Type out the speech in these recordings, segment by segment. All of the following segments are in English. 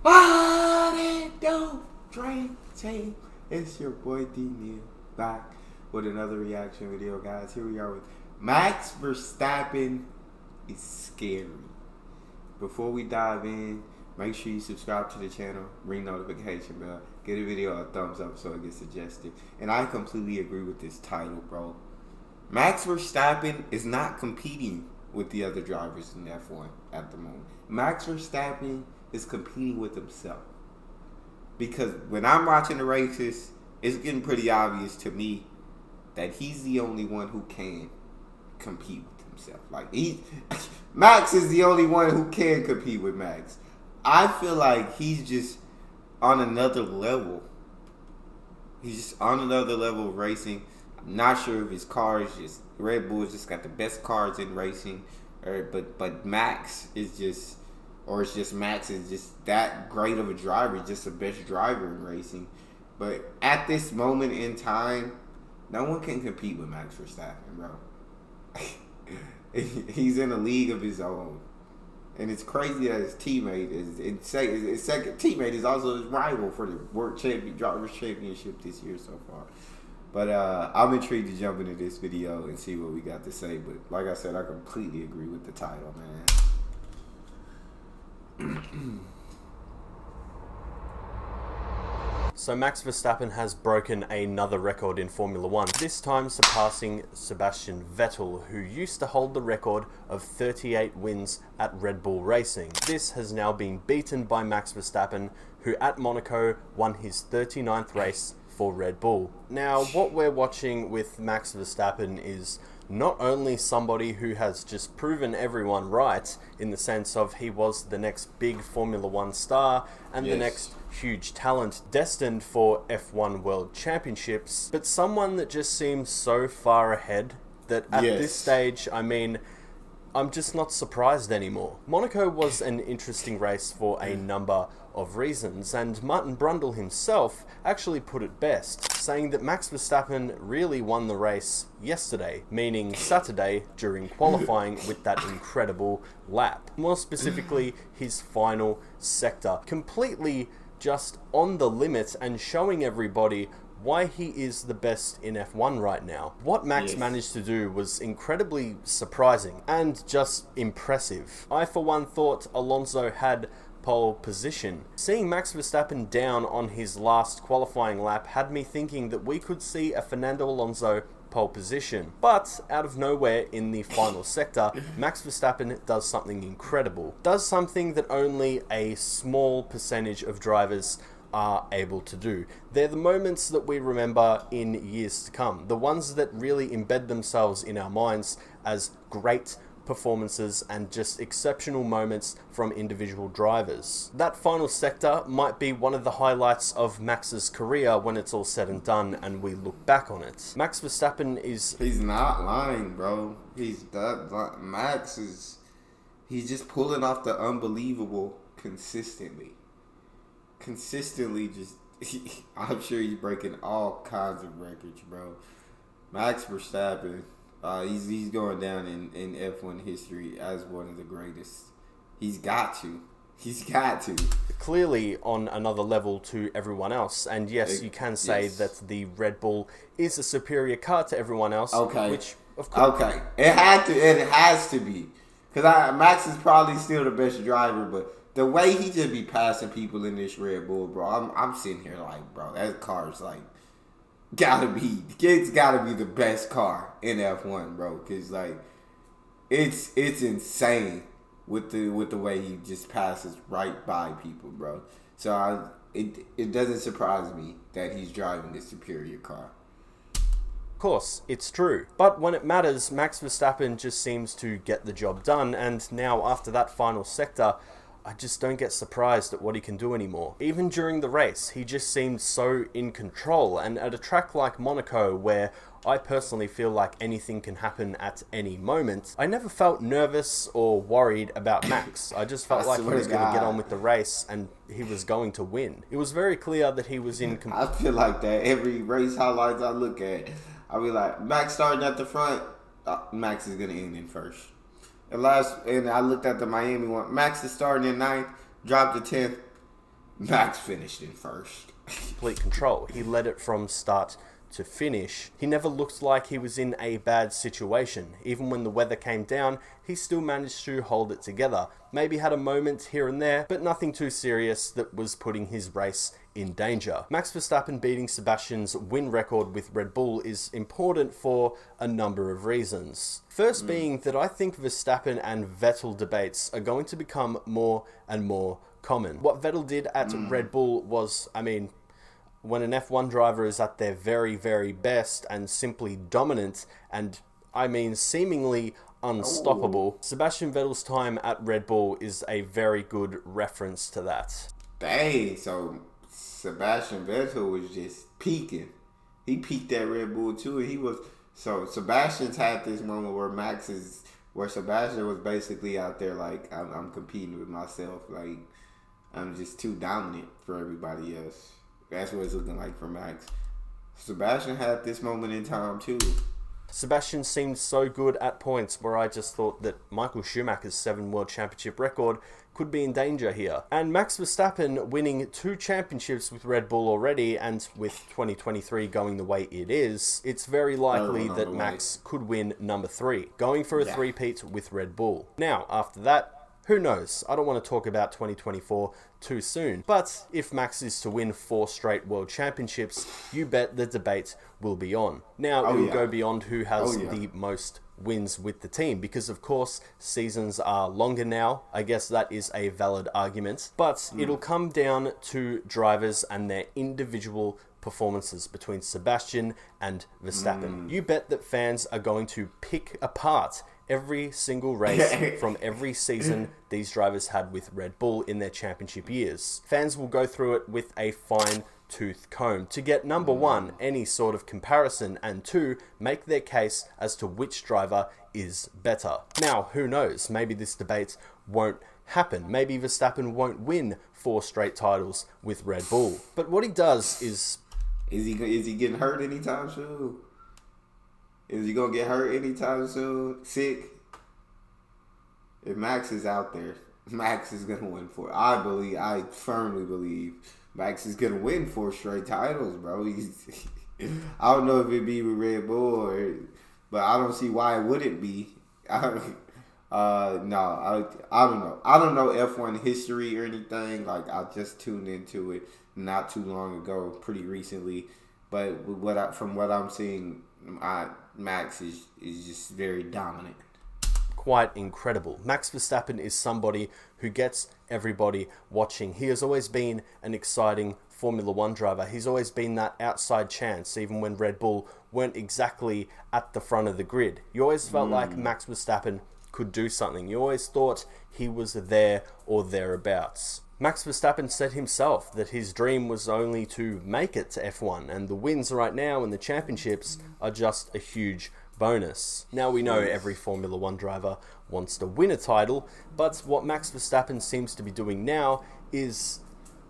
Body don't drink tape. It's your boy D Neal back with another reaction video, guys. Here we are with Max Verstappen is scary. Before we dive in, make sure you subscribe to the channel, ring notification bell, give the video a thumbs up so it gets suggested. And I completely agree with this title, bro. Max Verstappen is not competing with the other drivers in F1 at the moment. Max Verstappen is competing with himself. Because when I'm watching the races, it's getting pretty obvious to me that he's the only one who can compete with himself. Like Max is the only one who can compete with Max. I feel like he's just on another level. He's just on another level of racing. I'm not sure if his car is just Red Bull's just got the best cars in racing, but Max is just, or it's just Max is just that great of a driver, just the best driver in racing. But at this moment in time, no one can compete with Max Verstappen, bro. He's in a league of his own. And it's crazy that his teammate his second teammate is also his rival for the Drivers' Championship this year so far. But I'm intrigued to jump into this video and see what we got to say. But like I said, I completely agree with the title, man. So Max Verstappen has broken another record in Formula 1, this time surpassing Sebastian Vettel, who used to hold the record of 38 wins at Red Bull Racing. This has now been beaten by Max Verstappen, who at Monaco won his 39th race for Red Bull. Now, what we're watching with Max Verstappen is not only somebody who has just proven everyone right in the sense of he was the next big Formula 1 star and the next huge talent destined for F1 World Championships, but someone that just seems so far ahead that at this stage, I mean, I'm just not surprised anymore. Monaco was an interesting race for a number of reasons, and Martin Brundle himself actually put it best, saying that Max Verstappen really won the race yesterday, meaning Saturday during qualifying with that incredible lap. More specifically, his final sector. Completely just on the limit and showing everybody why he is the best in F1 right now. What Max managed to do was incredibly surprising and just impressive. I for one thought Alonso had pole position. Seeing Max Verstappen down on his last qualifying lap had me thinking that we could see a Fernando Alonso pole position. But out of nowhere in the final sector, Max Verstappen does something incredible. Does something that only a small percentage of drivers are able to do. They're the moments that we remember in years to come. The ones that really embed themselves in our minds as great performances and just exceptional moments from individual drivers. That final sector might be one of the highlights of Max's career when it's all said and done and we look back on it. Max Verstappen is... He's not lying, bro. Max is... He's just pulling off the unbelievable consistently. Just... I'm sure he's breaking all kinds of records, bro. Max Verstappen... he's going down in F1 history as one of the greatest. He's got to. Clearly on another level to everyone else. And yes, you can say that the Red Bull is a superior car to everyone else. Okay. Which, of course... Okay. It has to be. Because Max is probably still the best driver, but the way he just be passing people in this Red Bull, bro, I'm sitting here like, bro, that car's like... It's gotta be the best car in F1, bro. Cause like, it's insane with the way he just passes right by people, bro. So it doesn't surprise me that he's driving the superior car. Of course, it's true. But when it matters, Max Verstappen just seems to get the job done. And now after that final sector, I just don't get surprised at what he can do anymore. Even during the race, he just seemed so in control, and at a track like Monaco, where I personally feel like anything can happen at any moment, I never felt nervous or worried about Max. I just felt like he was going to get on with the race and he was going to win. It was very clear that he was in... I feel like that every race highlights I look at, I'll be like, Max starting at the front, Max is going to end in first. And I looked at the Miami one. Max is starting in 9th, dropped to 10th. Max finished in first. Complete control. He led it from start to finish. He never looked like he was in a bad situation. Even when the weather came down, he still managed to hold it together. Maybe had a moment here and there, but nothing too serious that was putting his race in danger. Max Verstappen beating Sebastian's win record with Red Bull is important for a number of reasons. First being that I think Verstappen and Vettel debates are going to become more and more common. What Vettel did at Red Bull was, when an F1 driver is at their very, very best and simply dominant and, seemingly unstoppable, Sebastian Vettel's time at Red Bull is a very good reference to that. Dang, so Sebastian Vettel was just peaking. He peaked at Red Bull too, and Sebastian's had this moment where Sebastian was basically out there like, I'm competing with myself, like, I'm just too dominant for everybody else. That's what it's looking like for Max. Sebastian had this moment in time too. Sebastian seemed so good at points where I just thought that Michael Schumacher's 7 World Championship record could be in danger here. And Max Verstappen winning 2 championships with Red Bull already, and with 2023 going the way it is, it's very likely that Max could win number 3, going for a three-peat with Red Bull. Now, after that, who knows? I don't want to talk about 2024 too soon. But if Max is to win 4 straight world championships, you bet the debate will be on. Now, it will go beyond who has the most wins with the team, because of course seasons are longer now. I guess that is a valid argument. But it'll come down to drivers and their individual performances between Sebastian and Verstappen. You bet that fans are going to pick apart every single race from every season these drivers had with Red Bull in their championship years. Fans will go through it with a fine-tooth comb to get, number 1, any sort of comparison, and 2, make their case as to which driver is better. Now, who knows? Maybe this debate won't happen. Maybe Verstappen won't win 4 straight titles with Red Bull. But what he does is... Is he getting hurt anytime soon? Is he gonna get hurt anytime soon? Sick? If Max is out there, Max is gonna win 4. I firmly believe Max is gonna win 4 straight titles, bro. I don't know if it'd be with Red Bull but I don't see why it wouldn't be. I don't know. I don't know F1 history or anything. Like, I just tuned into it not too long ago, pretty recently. But from what I'm seeing, Max is just very dominant. Quite incredible. Max Verstappen is somebody who gets everybody watching. He has always been an exciting Formula 1 driver. He's always been that outside chance, even when Red Bull weren't exactly at the front of the grid. You always felt like Max Verstappen could do something. You always thought he was there or thereabouts. Max Verstappen said himself that his dream was only to make it to F1, and the wins right now in the championships are just a huge bonus. Now, we know every Formula 1 driver wants to win a title, but what Max Verstappen seems to be doing now is,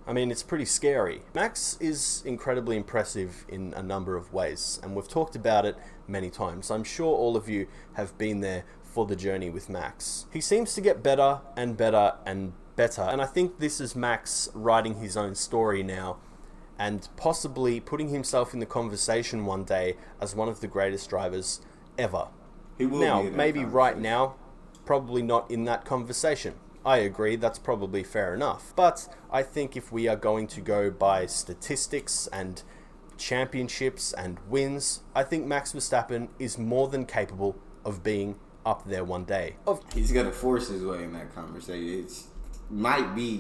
it's pretty scary. Max is incredibly impressive in a number of ways, and we've talked about it many times. I'm sure all of you have been there for the journey with Max. He seems to get better and better and better, and I think this is Max writing his own story now and possibly putting himself in the conversation one day as one of the greatest drivers ever. He will now, be in that maybe right now, probably not in that conversation. I agree, that's probably fair enough. But I think if we are going to go by statistics and championships and wins, I think Max Verstappen is more than capable of being up there one day. He's gonna force his way in that conversation.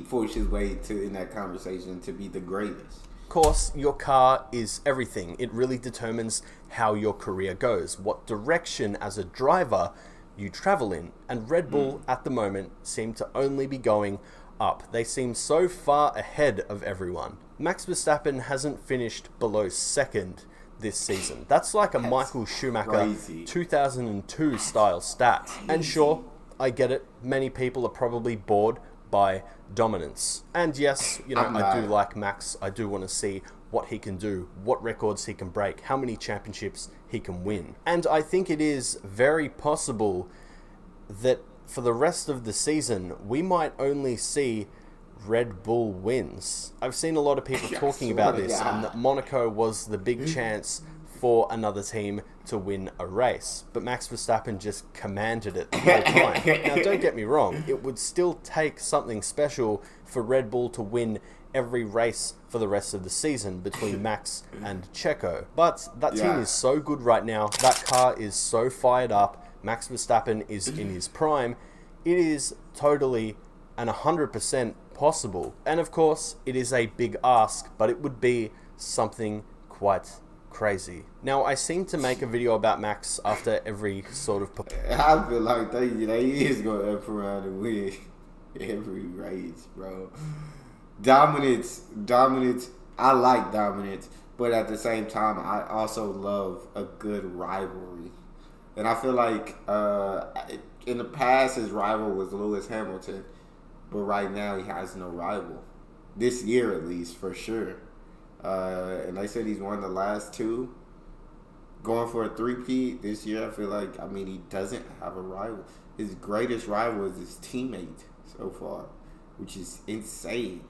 Force his way in that conversation to be the greatest. Of course, your car is everything. It really determines how your career goes, what direction as a driver you travel in. And Red Bull at the moment seem to only be going up. They seem so far ahead of everyone. Max Verstappen hasn't finished below second this season. That's like a Michael Schumacher 2002 style stat. And sure, I get it. Many people are probably bored by dominance. And yes, I do like Max. I do want to see what he can do, what records he can break, how many championships he can win. And I think it is very possible that for the rest of the season, we might only see Red Bull wins. I've seen a lot of people talking about this, and that Monaco was the big chance for another team to win a race. But Max Verstappen just commanded it the whole time. Now, don't get me wrong, it would still take something special for Red Bull to win every race for the rest of the season between Max and Checo. But that team is so good right now, that car is so fired up, Max Verstappen is in his prime, it is totally and 100% possible. And of course, it is a big ask, but it would be something quite crazy. Now, I seem to make a video about Max after every sort of... I feel like they is going to up around and win every race, bro. Dominance. I like dominance, but at the same time, I also love a good rivalry. And I feel like in the past, his rival was Lewis Hamilton, but right now he has no rival. This year, at least, for sure. And they said he's won the last two. Going for a three-peat this year, I feel like, he doesn't have a rival. His greatest rival is his teammate so far, which is insane.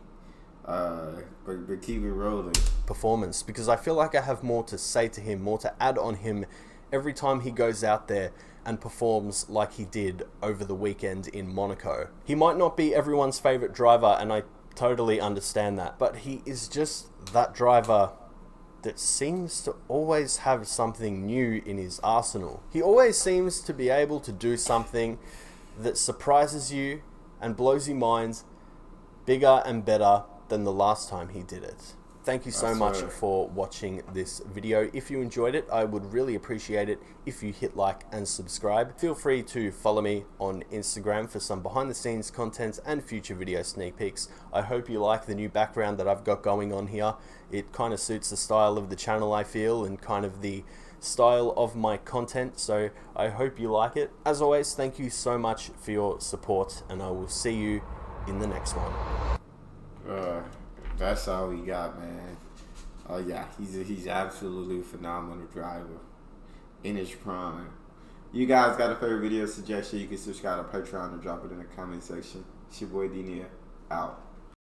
But keep it rolling. Performance, because I feel like I have more to say to him, more to add on him every time he goes out there and performs like he did over the weekend in Monaco. He might not be everyone's favorite driver, and I totally understand that, but he is just that driver that seems to always have something new in his arsenal. He always seems to be able to do something that surprises you and blows your mind bigger and better than the last time he did it. Thank you so much for watching this video. If you enjoyed it, I would really appreciate it if you hit like and subscribe. Feel free to follow me on Instagram for some behind the scenes content and future video sneak peeks. I hope you like the new background that I've got going on here. It kind of suits the style of the channel, I feel, and kind of the style of my content, so I hope you like it. As always, thank you so much for your support, and I will see you in the next one. That's all we got, man. Oh yeah, he's absolutely phenomenal driver in his prime. You guys got a favorite video suggestion? You can subscribe to Patreon or drop it in the comment section. It's your boy D Neal, out.